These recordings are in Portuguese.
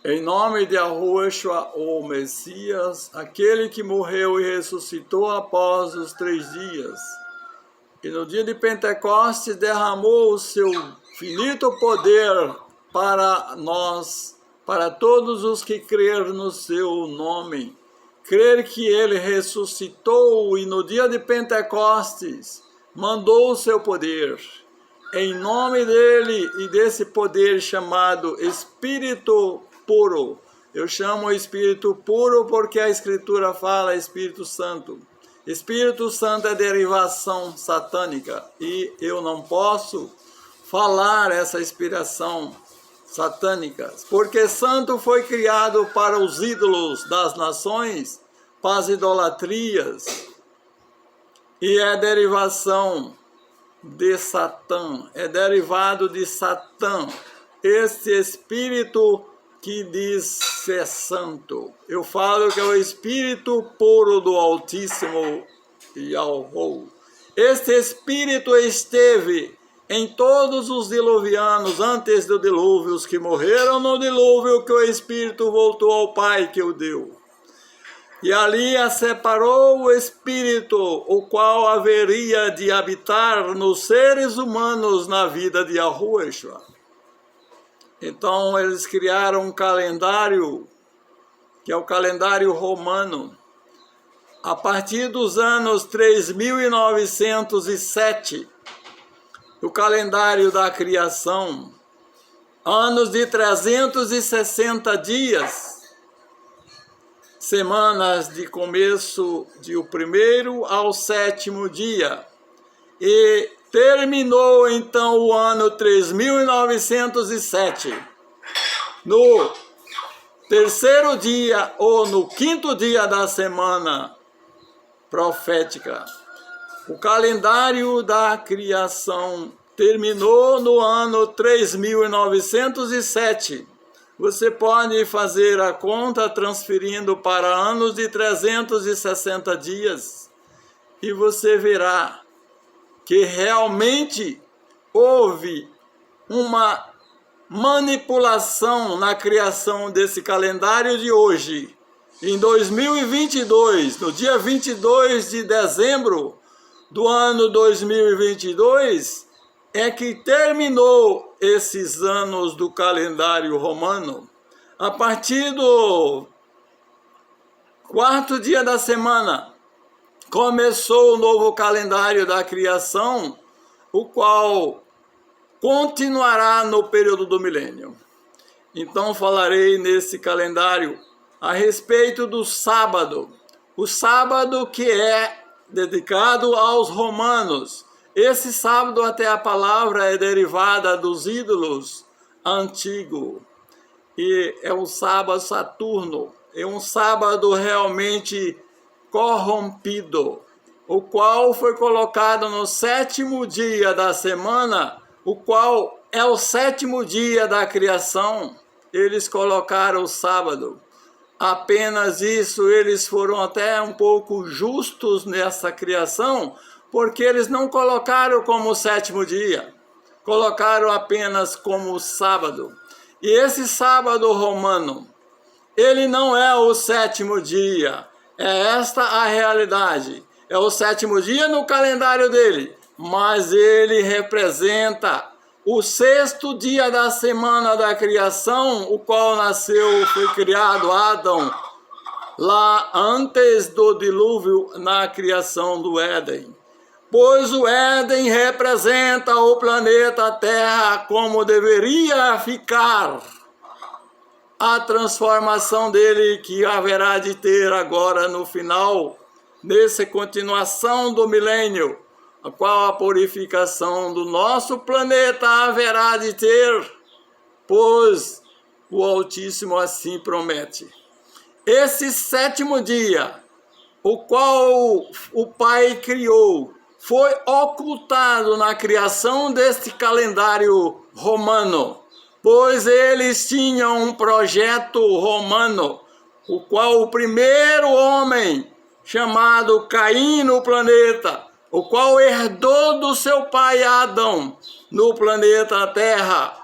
Em nome de Yahushua, o Messias, aquele que morreu e ressuscitou após os 3 dias, e no dia de Pentecostes derramou o seu finito poder para nós, para todos os que crerem no seu nome. Crer que ele ressuscitou e no dia de Pentecostes mandou o seu poder. Em nome dele e desse poder chamado Espírito Puro. Eu chamo Espírito Puro porque a Escritura fala Espírito Santo. Espírito Santo é derivação satânica e eu não posso falar essa inspiração satânica, porque santo foi criado para os ídolos das nações, para as idolatrias, e é derivação de Satã, é derivado de Satã, este espírito que diz ser santo. Eu falo que é o Espírito Puro do Altíssimo Yahuwah. Este Espírito esteve em todos os diluvianos antes do dilúvio, os que morreram no dilúvio, que o Espírito voltou ao Pai que o deu. E ali a separou o Espírito, o qual haveria de habitar nos seres humanos na vida de Yahushua. Então eles criaram um calendário, que é o calendário romano, a partir dos anos 3907, o calendário da criação, anos de 360 dias, semanas de começo de o 1º ao 7º dia, e terminou então o ano 3907, no 3º dia ou no 5º dia da semana profética. O calendário da criação terminou no ano 3907. Você pode fazer a conta transferindo para anos de 360 dias e você verá que realmente houve uma manipulação na criação desse calendário de hoje. Em 2022, no dia 22 de dezembro do ano 2022, é que terminou esses anos do calendário romano. A partir do 4º dia da semana, começou o novo calendário da criação, o qual continuará no período do milênio. Então falarei nesse calendário a respeito do sábado. O sábado que é dedicado aos romanos. Esse sábado até a palavra é derivada dos ídolos antigos. E é um sábado Saturno. É um sábado realmente corrompido, o qual foi colocado no 7º dia da semana, o qual é o 7º dia da criação. Eles colocaram o sábado. Apenas isso, eles foram até um pouco justos nessa criação, porque eles não colocaram como o 7º dia, colocaram apenas como sábado. E esse sábado romano, ele não é o 7º dia, é esta a realidade. É o 7º dia no calendário dele, mas ele representa o 6º dia da semana da criação, o qual nasceu, foi criado Adão, lá antes do dilúvio, na criação do Éden. Pois o Éden representa o planeta Terra como deveria ficar. A transformação dele que haverá de ter agora no final, nessa continuação do milênio, a qual a purificação do nosso planeta haverá de ter, pois o Altíssimo assim promete. Esse 7º dia, o qual o Pai criou, foi ocultado na criação deste calendário romano, pois eles tinham um projeto romano, o qual o primeiro homem, chamado Caim no planeta, o qual herdou do seu pai Adão no planeta Terra,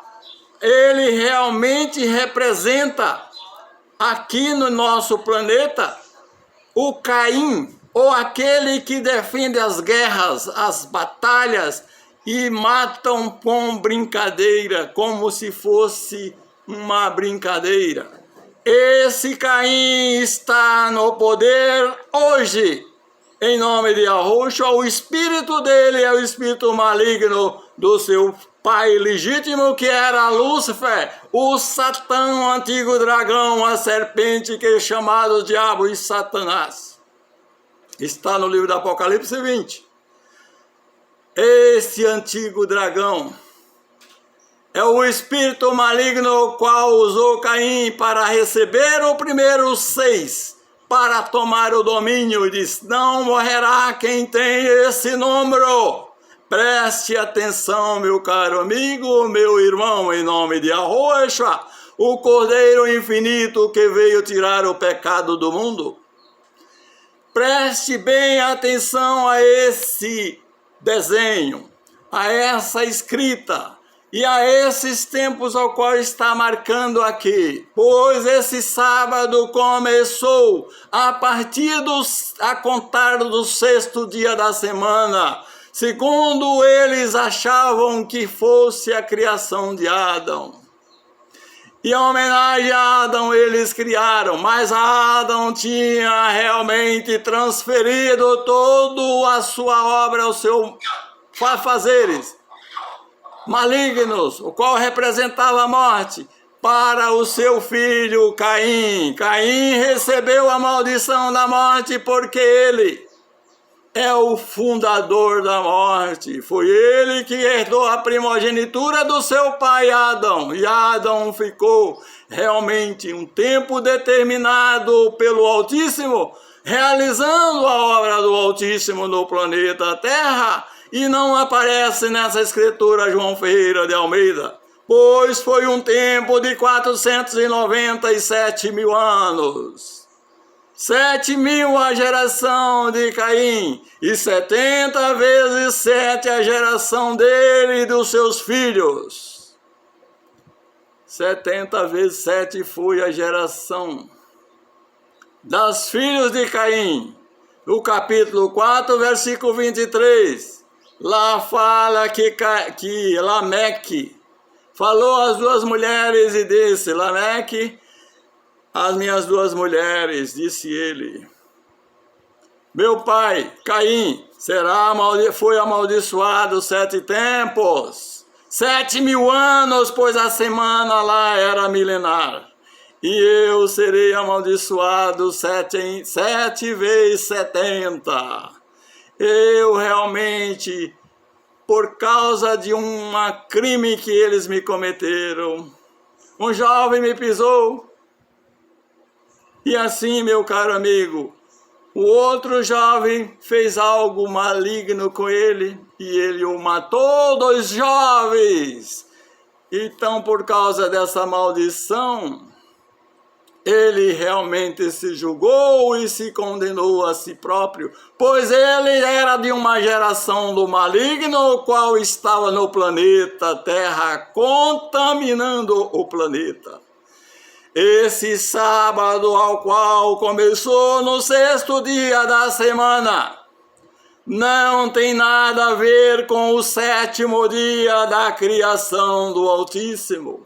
ele realmente representa aqui no nosso planeta, o Caim, ou aquele que defende as guerras, as batalhas, e matam com brincadeira, como se fosse uma brincadeira. Esse Caim está no poder hoje, em nome de Yahushua. O espírito dele é o espírito maligno do seu pai legítimo, que era Lúcifer, o Satã, o antigo dragão, a serpente que é chamado Diabo e Satanás. Está no livro do Apocalipse 20. Esse antigo dragão é o espírito maligno o qual usou Caim para receber o primeiro 6, para tomar o domínio, e diz: não morrerá quem tem esse número. Preste atenção, meu caro amigo, meu irmão, em nome de Yahushua, o Cordeiro infinito que veio tirar o pecado do mundo. Preste bem atenção a esse desenho, a essa escrita e a esses tempos ao qual está marcando aqui, pois esse sábado começou a contar do 6º dia da semana, segundo eles achavam que fosse a criação de Adão. E em homenagem a Adão eles criaram, mas Adão tinha realmente transferido toda a sua obra, aos seus fazeres malignos, o qual representava a morte, para o seu filho Caim. Caim recebeu a maldição da morte porque ele é o fundador da morte. Foi ele que herdou a primogenitura do seu pai Adão. E Adão ficou realmente um tempo determinado pelo Altíssimo, realizando a obra do Altíssimo no planeta Terra. E não aparece nessa escritura João Ferreira de Almeida, pois foi um tempo de 497 mil anos. 7.000 a geração de Caim, e 70 vezes 7 a geração dele e dos seus filhos. 70 vezes 7 foi a geração das filhos de Caim. No capítulo 4, versículo 23, lá fala que Lameque falou às duas mulheres e disse: Lameque, as minhas duas mulheres, disse ele, meu pai, Caim, foi amaldiçoado 7 tempos, 7.000 anos, pois a semana lá era milenar. E eu serei amaldiçoado 7 vezes 70. Eu realmente, por causa de um crime que eles me cometeram, um jovem me pisou. E assim, meu caro amigo, o outro jovem fez algo maligno com ele e ele o matou, 2 jovens. Então, por causa dessa maldição, ele realmente se julgou e se condenou a si próprio, pois ele era de uma geração do maligno, o qual estava no planeta Terra, contaminando o planeta. Esse sábado, ao qual começou no 6º dia da semana, não tem nada a ver com o 7º dia da criação do Altíssimo.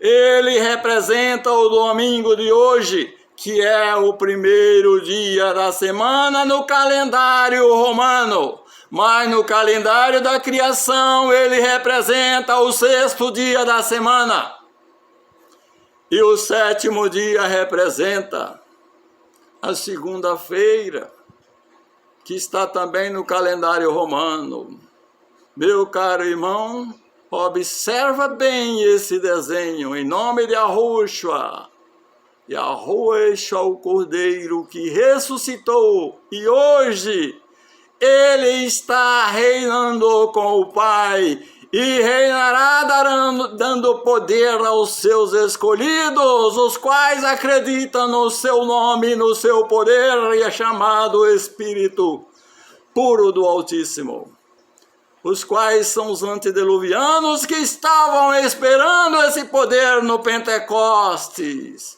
Ele representa o domingo de hoje, que é o 1º dia da semana no calendário romano. Mas no calendário da criação ele representa o 6º dia da semana. E o 7º dia representa a segunda-feira, que está também no calendário romano. Meu caro irmão, observa bem esse desenho, em nome de Yahushua. Yahushua, o Cordeiro que ressuscitou, e hoje ele está reinando com o Pai, e reinará dando poder aos seus escolhidos, os quais acreditam no seu nome, no seu poder, e é chamado Espírito puro do Altíssimo. Os quais são os antediluvianos que estavam esperando esse poder no Pentecostes.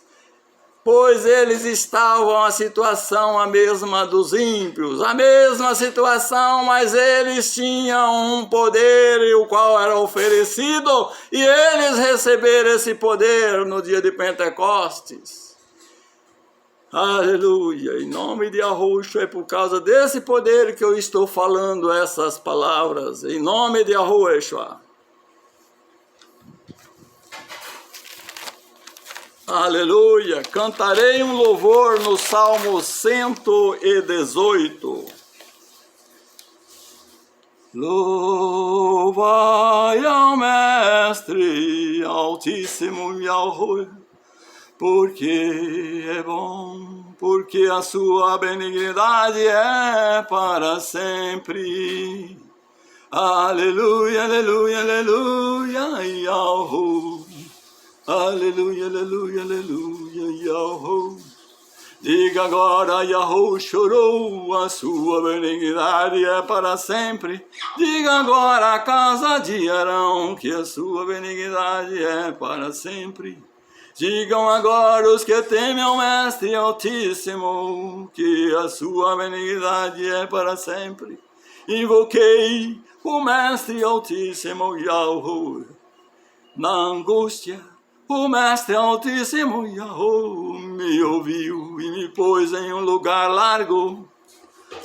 pois eles estavam a situação a mesma dos ímpios, a mesma situação, mas eles tinham um poder o qual era oferecido, e eles receberam esse poder no dia de Pentecostes. Aleluia, em nome de Yahushua, é por causa desse poder que eu estou falando essas palavras, em nome de Yahushua. Aleluia, cantarei um louvor no Salmo 118. Louvai ao Mestre Altíssimo Yahushua, porque é bom, porque a sua benignidade é para sempre. Aleluia, aleluia, aleluia, Yahu. Aleluia, aleluia, aleluia, Yahu. Diga agora, Yahu chorou, a sua benignidade é para sempre. Diga agora a casa de Arão, que a sua benignidade é para sempre. Digam agora os que temem ao Mestre Altíssimo, que a sua benignidade é para sempre. Invoquei o Mestre Altíssimo, Yahu, na angústia. O Mestre Altíssimo, Yahu, me ouviu e me pôs em um lugar largo.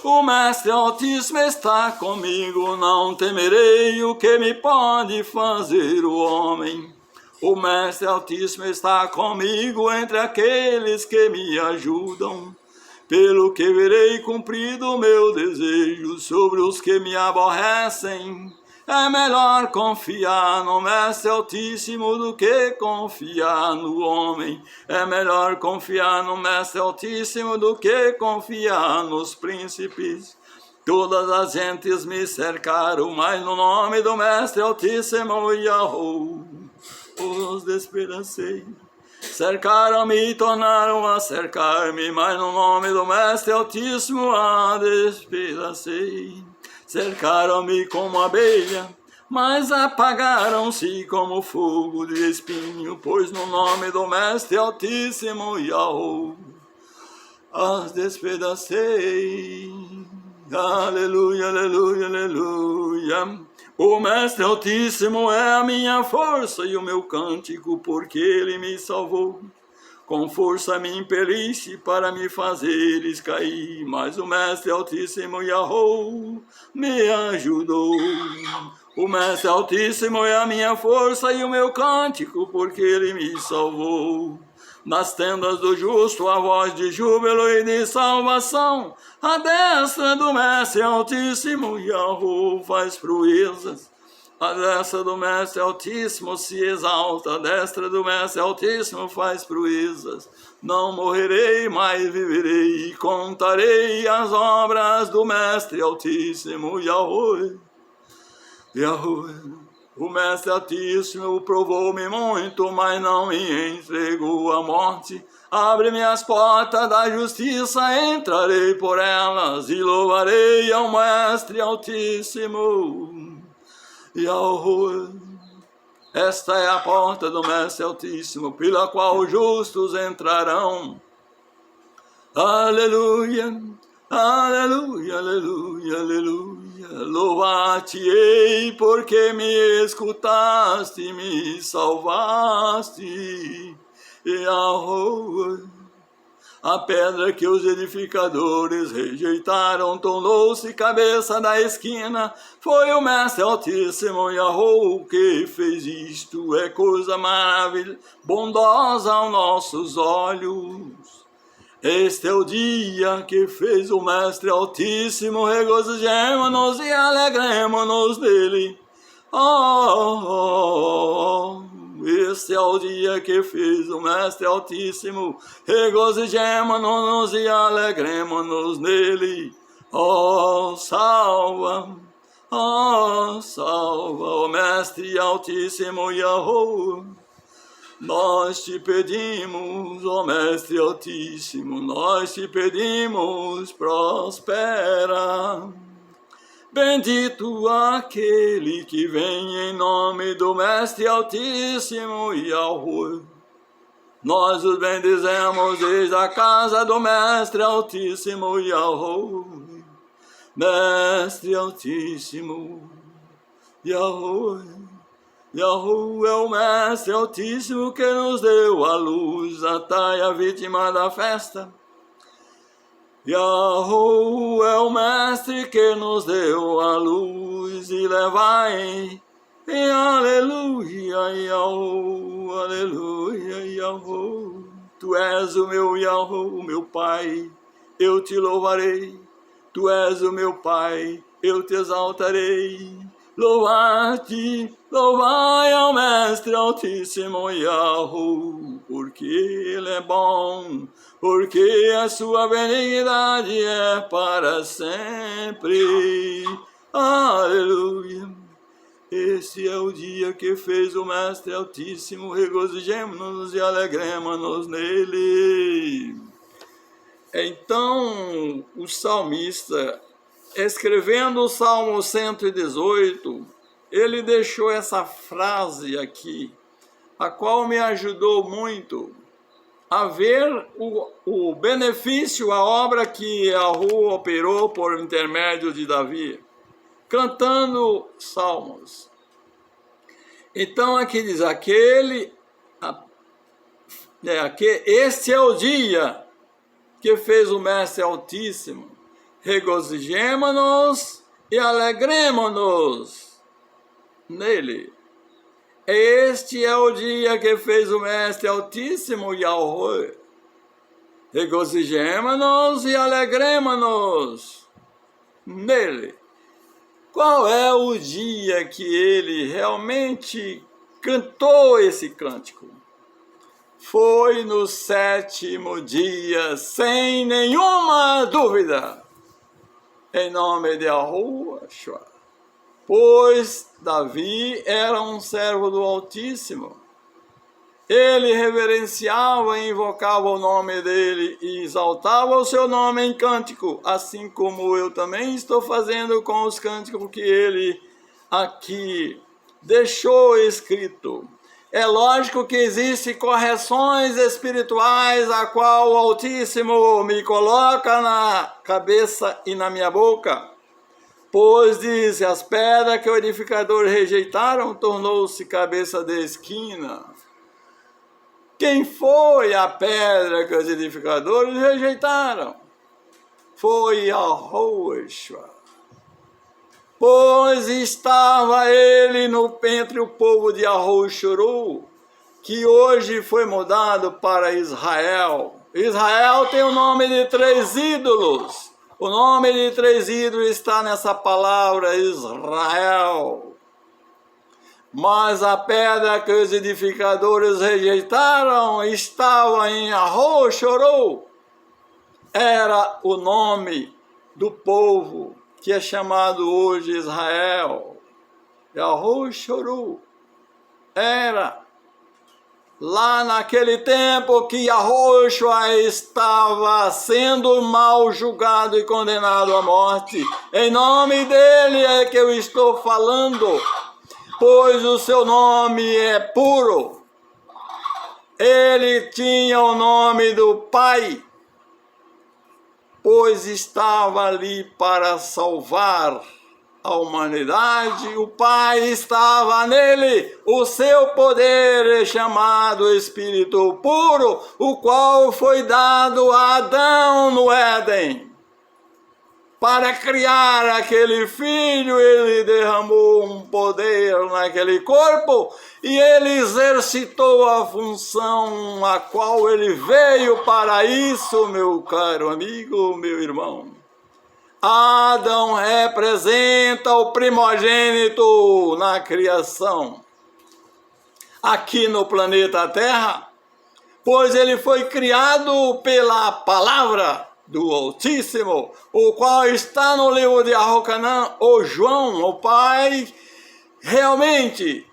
O Mestre Altíssimo está comigo, não temerei o que me pode fazer o homem. O Mestre Altíssimo está comigo entre aqueles que me ajudam, pelo que verei cumprido o meu desejo sobre os que me aborrecem. É melhor confiar no Mestre Altíssimo do que confiar no homem. É melhor confiar no Mestre Altíssimo do que confiar nos príncipes. Todas as gentes me cercaram, mas no nome do Mestre Altíssimo, Yahu, os despedacei. Cercaram-me e tornaram a cercar-me, mas no nome do Mestre Altíssimo a despedacei. Cercaram-me como abelha, mas apagaram-se como fogo de espinho, pois no nome do Mestre Altíssimo, Yahu, as despedacei. Aleluia, aleluia, aleluia. O Mestre Altíssimo é a minha força e o meu cântico, porque Ele me salvou. Com força me impeliste para me fazeres cair, mas o Mestre Altíssimo Yahu me ajudou. O Mestre Altíssimo é a minha força e o meu cântico, porque Ele me salvou. Nas tendas do justo a voz de júbilo e de salvação, a destra do Mestre Altíssimo Yahu faz proezas. A destra do Mestre Altíssimo se exalta, a destra do Mestre Altíssimo faz proezas. Não morrerei, mas viverei e contarei as obras do Mestre Altíssimo, Yahu. Yahu. O Mestre Altíssimo provou-me muito, mas não me entregou à morte. Abre-me as portas da justiça, entrarei por elas e louvarei ao Mestre Altíssimo. Yahu. Esta é a porta do Mestre Altíssimo, pela qual os justos entrarão. Aleluia, aleluia, aleluia, aleluia. Louvar-te-ei porque me escutaste e me salvaste. Yahu. A pedra que os edificadores rejeitaram tornou-se cabeça da esquina. Foi o Mestre Altíssimo Yahu que fez isto. É coisa maravilhosa, bondosa aos nossos olhos. Este é o dia que fez o Mestre Altíssimo. Regozijemo-nos e alegremo-nos nele. Este é o dia que fez o Mestre Altíssimo. Regozijemo-nos e alegremo-nos nele. Salva, salva, Mestre Altíssimo Yahu. Nós te pedimos, ó Mestre Altíssimo, nós te pedimos, prospera. Bendito aquele que vem em nome do Mestre Altíssimo Yahu. Nós os bendizemos desde a casa do Mestre Altíssimo Yahweh. Mestre Altíssimo Yahweh. Yahweh é o Mestre Altíssimo que nos deu a luz, a taia vítima da festa. Yahweh é o Mestre que nos deu a luz e levai em aleluia, Yahweh, aleluia, Yahweh. Tu és o meu Yahweh, o meu Pai, eu te louvarei. Tu és o meu Pai, eu te exaltarei. Louvai-te, louvai ao Mestre Altíssimo Yahweh, porque Ele é bom, porque a sua benignidade é para sempre. Aleluia. Este é o dia que fez o Mestre Altíssimo, regozijemo-nos e alegremo-nos nele. Então, o salmista, escrevendo o Salmo 118, ele deixou essa frase aqui, a qual me ajudou muito a ver o benefício, a obra que Yahweh operou por intermédio de Davi, cantando salmos. Então aqui diz, este é o dia que fez o Mestre Altíssimo, regozijemo-nos e alegremo-nos nele. Este é o dia que fez o Mestre Altíssimo, Yahweh. Regozijemo-nos e alegremo-nos nele. Qual é o dia que ele realmente cantou esse cântico? Foi no 7º dia, sem nenhuma dúvida, em nome de Yahuwah. Pois Davi era um servo do Altíssimo. Ele reverenciava e invocava o nome dele e exaltava o seu nome em cântico, assim como eu também estou fazendo com os cânticos que ele aqui deixou escrito. É lógico que existem correções espirituais a qual o Altíssimo me coloca na cabeça e na minha boca. Pois diz, as pedras que o edificador rejeitaram tornou-se cabeça de esquina. Quem foi a pedra que os edificadores rejeitaram? Foi Yahuwah. Pois estava ele entre o povo de Yahuwah, que hoje foi mudado para Israel. Israel tem o nome de 3 ídolos. O nome de 3 ídolos está nessa palavra Israel. Mas a pedra que os edificadores rejeitaram estava em Yahuwah. Era o nome do povo que é chamado hoje Israel. Yahuwah era lá naquele tempo que Yahuwah estava sendo mal julgado e condenado à morte. Em nome dele é que eu estou falando, pois o seu nome é puro. Ele tinha o nome do Pai, pois estava ali para salvar a humanidade. O Pai estava nele, o seu poder é chamado Espírito Puro, o qual foi dado a Adão no Éden. Para criar aquele filho, ele derramou um poder naquele corpo e ele exercitou a função a qual ele veio para isso, meu caro amigo, meu irmão. Adão representa o primogênito na criação, aqui no planeta Terra, pois ele foi criado pela palavra do Altíssimo, o qual está no livro de Arrocanã. O João, o pai, realmente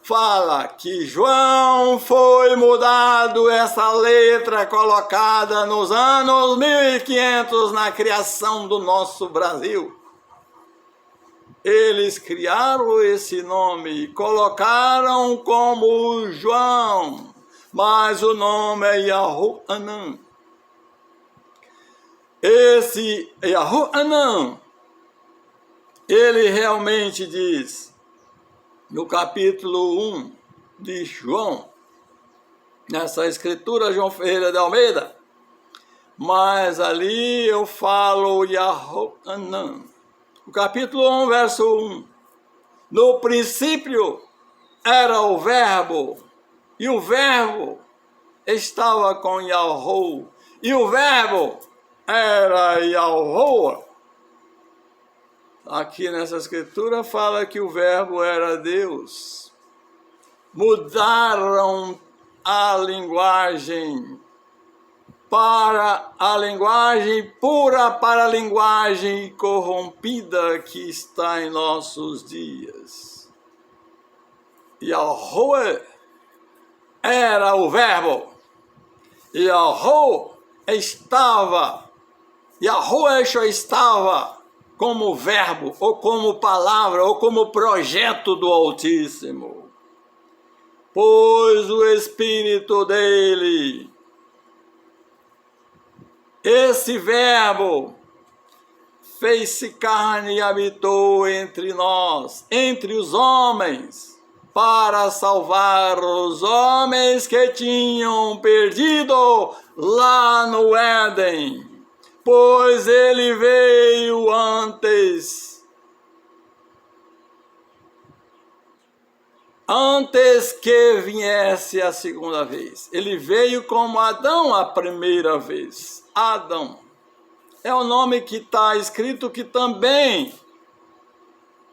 fala que João foi mudado, essa letra colocada nos anos 1500 na criação do nosso Brasil. Eles criaram esse nome e colocaram como João, mas o nome é Yahu-Anan. Esse Yahu-Anan, ele realmente diz, no capítulo 1 de João, nessa escritura João Ferreira de Almeida, mas ali eu falo Yahu-Anan. O capítulo 1, verso 1. No princípio era o verbo, e o verbo estava com Yahu, e o verbo era Yahoa. Aqui nessa escritura fala que o verbo era Deus. Mudaram a linguagem para a linguagem pura, para a linguagem corrompida que está em nossos dias. Yahoa era o verbo. Yahoa estava como verbo, ou como palavra, ou como projeto do Altíssimo. Pois o Espírito dele, esse verbo, fez-se carne e habitou entre nós, entre os homens, para salvar os homens que tinham perdido lá no Éden. Pois ele veio antes que viesse a segunda vez. Ele veio como Adão a primeira vez. Adão é o nome que está escrito, que também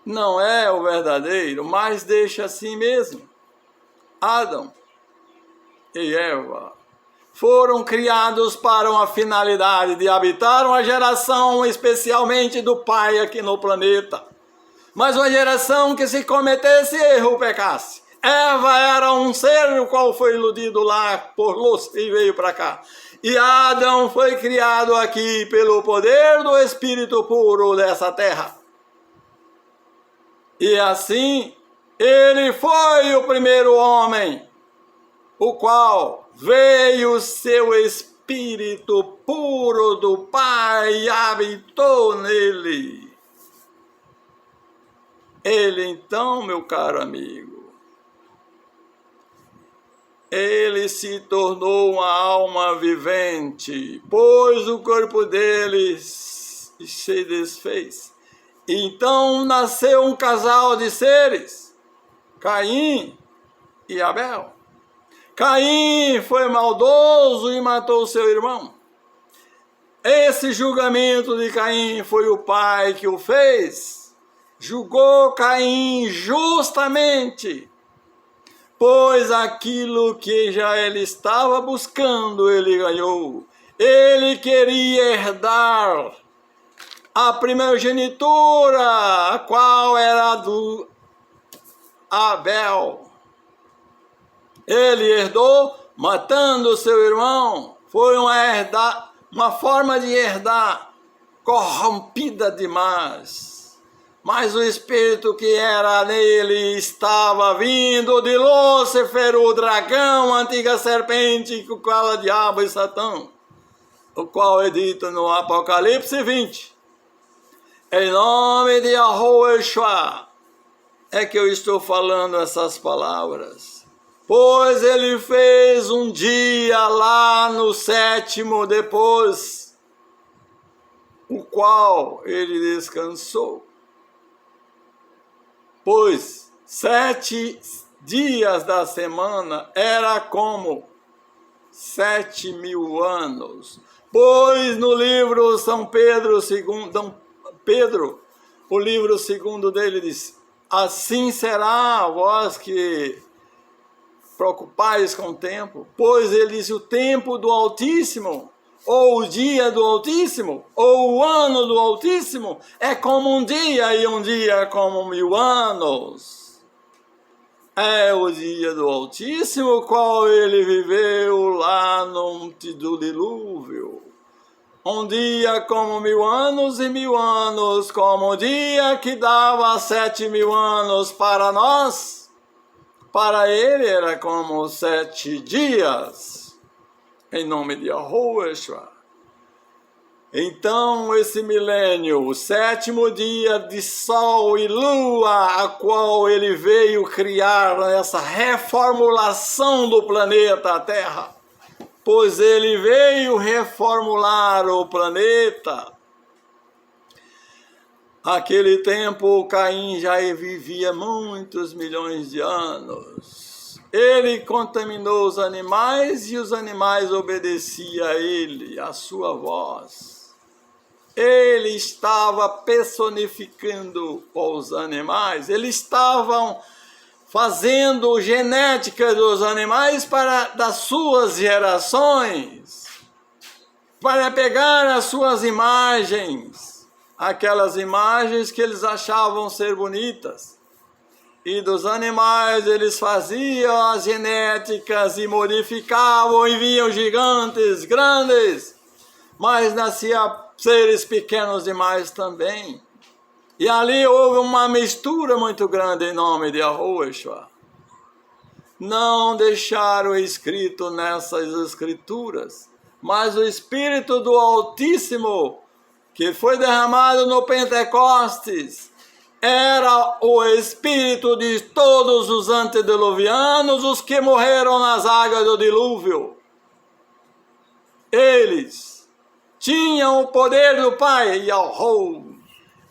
não é o verdadeiro, mas deixa assim mesmo. Adão e Eva foram criados para uma finalidade de habitar uma geração especialmente do Pai aqui no planeta. Mas uma geração que, se cometesse erro, pecasse. Eva era um ser o qual foi iludido lá por Lúcifer e veio para cá. E Adão foi criado aqui pelo poder do Espírito puro dessa terra. E assim, ele foi o primeiro homem, o qual veio seu Espírito puro do Pai e habitou nele. Ele então, meu caro amigo, ele se tornou uma alma vivente, pois o corpo dele se desfez. Então nasceu um casal de seres, Caim e Abel. Caim foi maldoso e matou seu irmão. Esse julgamento de Caim foi o pai que o fez. Julgou Caim justamente, pois aquilo que já ele estava buscando, ele ganhou. Ele queria herdar a primogenitura, a qual era do Abel. Ele herdou matando seu irmão. Foi uma forma de herdar corrompida demais. Mas o espírito que era nele estava vindo de Lúcifer, o dragão, a antiga serpente, que fala diabo e Satã, o qual é dito no Apocalipse 20. Em nome de Yahushua é que eu estou falando essas palavras. Pois ele fez um dia lá no 7º depois, o qual ele descansou. Pois 7 dias da semana era como 7.000 anos. Pois no livro São Pedro, o livro 2 dele diz: assim será vós que preocupais com o tempo, pois ele diz: o tempo do Altíssimo, ou o dia do Altíssimo, ou o ano do Altíssimo, é como um dia, e um dia é como 1000 anos. É o dia do Altíssimo, qual ele viveu lá no monte do dilúvio. Um dia como 1000 anos, e 1000 anos como o dia que dava 7.000 anos para nós. Para ele era como 7 dias, em nome de Yahushua. Então, esse milênio, o 7º dia de sol e lua, a qual ele veio criar essa reformulação do planeta Terra, pois ele veio reformular o planeta. Naquele tempo, Caim já vivia muitos milhões de anos. Ele contaminou os animais e os animais obedeciam a ele, a sua voz. Ele estava personificando os animais, eles estavam fazendo genética dos animais das suas gerações, para pegar as suas imagens, aquelas imagens que eles achavam ser bonitas, e dos animais eles faziam as genéticas e modificavam e viam gigantes, grandes, mas nascia seres pequenos demais também. E ali houve uma mistura muito grande em nome de Yahushua. Não deixaram escrito nessas escrituras, mas o Espírito do Altíssimo, que foi derramado no Pentecostes, era o Espírito de todos os antediluvianos, os que morreram nas águas do dilúvio. Eles tinham o poder do Pai, Yahushua,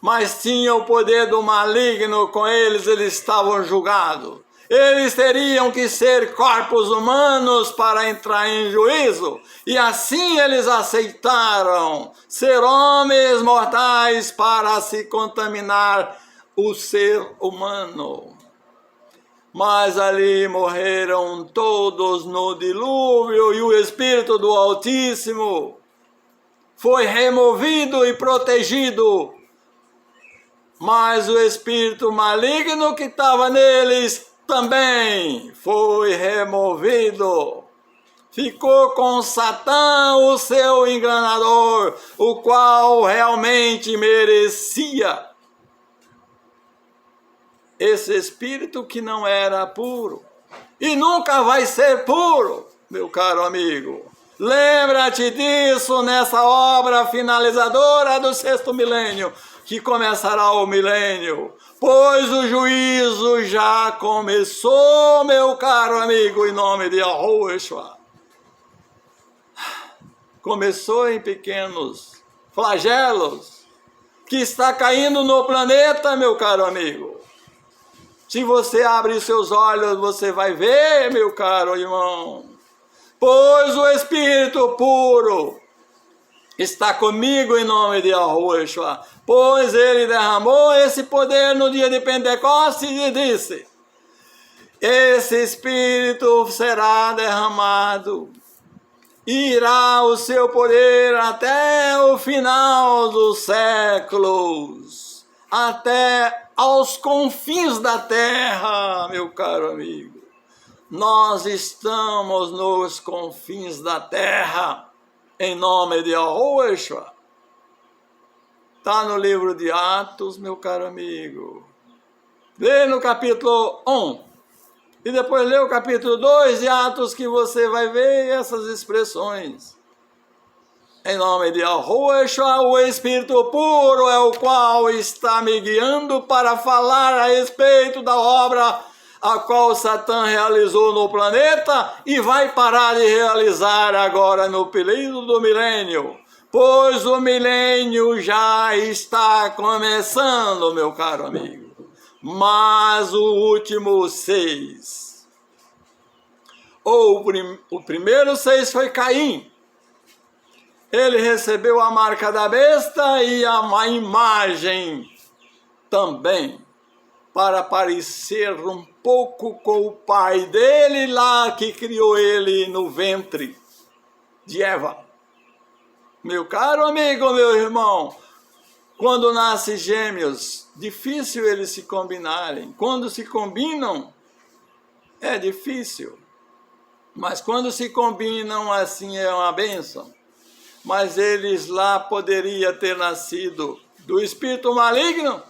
mas tinham o poder do maligno com eles estavam julgados. Eles teriam que ser corpos humanos para entrar em juízo, e assim eles aceitaram ser homens mortais para se contaminar o ser humano. Mas ali morreram todos no dilúvio, e o Espírito do Altíssimo foi removido e protegido, mas o espírito maligno que estava neles também foi removido. Ficou com Satã, o seu enganador, o qual realmente merecia. Esse espírito que não era puro, e nunca vai ser puro, meu caro amigo. Lembra-te disso nessa obra finalizadora do 6º milênio, que começará o milênio, pois o juízo já começou, meu caro amigo, em nome de Yahushua. Começou em pequenos flagelos, que está caindo no planeta, meu caro amigo. Se você abrir seus olhos, você vai ver, meu caro irmão. Pois o Espírito puro está comigo em nome de Yahushua. Pois ele derramou esse poder no dia de Pentecostes e disse: esse Espírito será derramado, irá o seu poder até o final dos séculos, até aos confins da terra, meu caro amigo. Nós estamos nos confins da terra, em nome de Yahushua. Está no livro de Atos, meu caro amigo. Lê no capítulo 1. E depois lê o capítulo 2 de Atos, que você vai ver essas expressões. Em nome de Yahushua, o Espírito puro é o qual está me guiando para falar a respeito da obra a qual Satã realizou no planeta e vai parar de realizar agora no período do milênio. Pois o milênio já está começando, meu caro amigo. Mas o último 6, o primeiro 6 foi Caim. Ele recebeu a marca da besta e a imagem também, para parecer um pouco com o pai dele lá, que criou ele no ventre de Eva. Meu caro amigo, meu irmão, quando nascem gêmeos, difícil eles se combinarem. Quando se combinam, é difícil. Mas quando se combinam, assim é uma bênção. Mas eles lá poderiam ter nascido do espírito maligno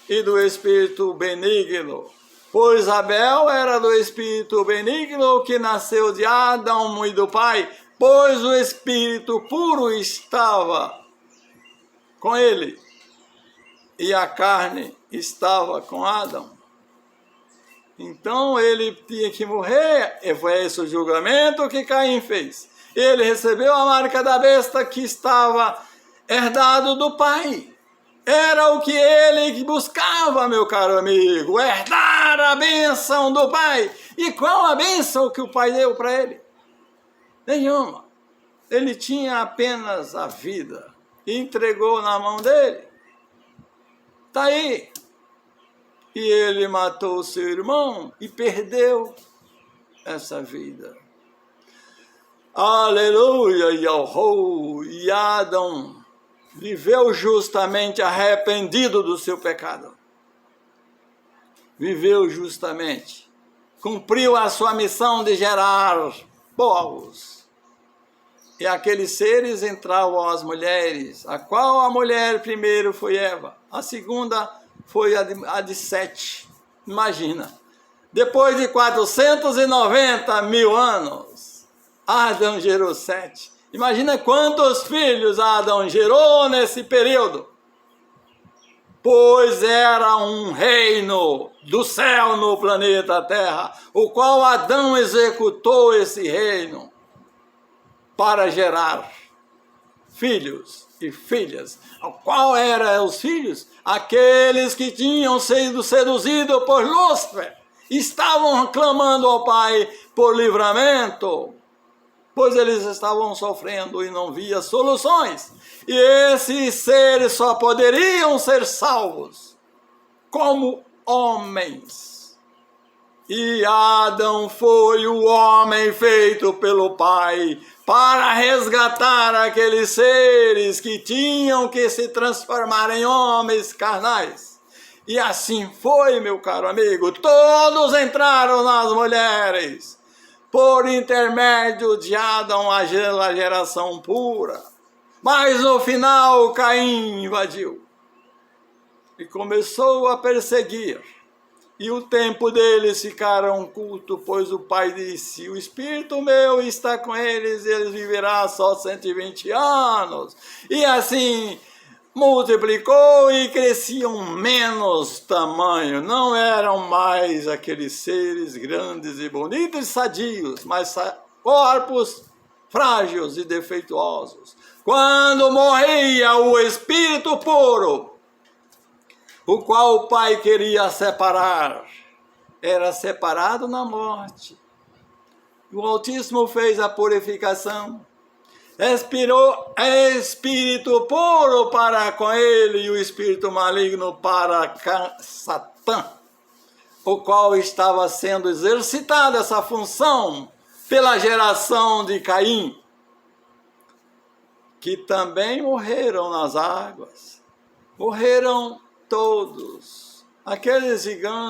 e do espírito benigno, Pois Abel era do espírito benigno que nasceu de Adão e do pai, pois o espírito puro estava com ele e a carne estava com Adão. Então ele tinha que morrer, e foi esse o julgamento que Caim fez. Ele recebeu a marca da besta que estava herdado do pai. Era o que ele buscava, meu caro amigo, herdar a bênção do pai. E qual a bênção que o pai deu para ele? Nenhuma. Ele tinha apenas a vida e entregou na mão dele. Está aí. E ele matou seu irmão e perdeu essa vida. Aleluia, Yahô, e Adão viveu justamente arrependido do seu pecado. Viveu justamente. Cumpriu a sua missão de gerar povos. E aqueles seres entravam as mulheres, a qual a mulher primeiro foi Eva, a segunda foi a de Sete. Imagina. Depois de 490 mil anos, Adão gerou Sete. Imagina quantos filhos Adão gerou nesse período. Pois era um reino do céu no planeta Terra, o qual Adão executou esse reino para gerar filhos e filhas. Qual eram os filhos? Aqueles que tinham sido seduzidos por Lúcifer, estavam clamando ao Pai por livramento, pois eles estavam sofrendo e não via soluções. E esses seres só poderiam ser salvos como homens. E Adão foi o homem feito pelo Pai para resgatar aqueles seres que tinham que se transformar em homens carnais. E assim foi, meu caro amigo, todos entraram nas mulheres, por intermédio de Adão, a geração pura. Mas no final Caim invadiu e começou a perseguir. E o tempo deles ficaram culto, pois o pai disse, o espírito meu está com eles, e eles viverão só 120 anos. E assim multiplicou e cresciam menos tamanho. Não eram mais aqueles seres grandes e bonitos e sadios, mas corpos frágeis e defeituosos. Quando morria o espírito puro, o qual o pai queria separar, era separado na morte. O Altíssimo fez a purificação, expirou espírito puro para com ele e o espírito maligno para Satã, o qual estava sendo exercitada essa função pela geração de Caim, que também morreram nas águas. Morreram todos, aqueles gigantes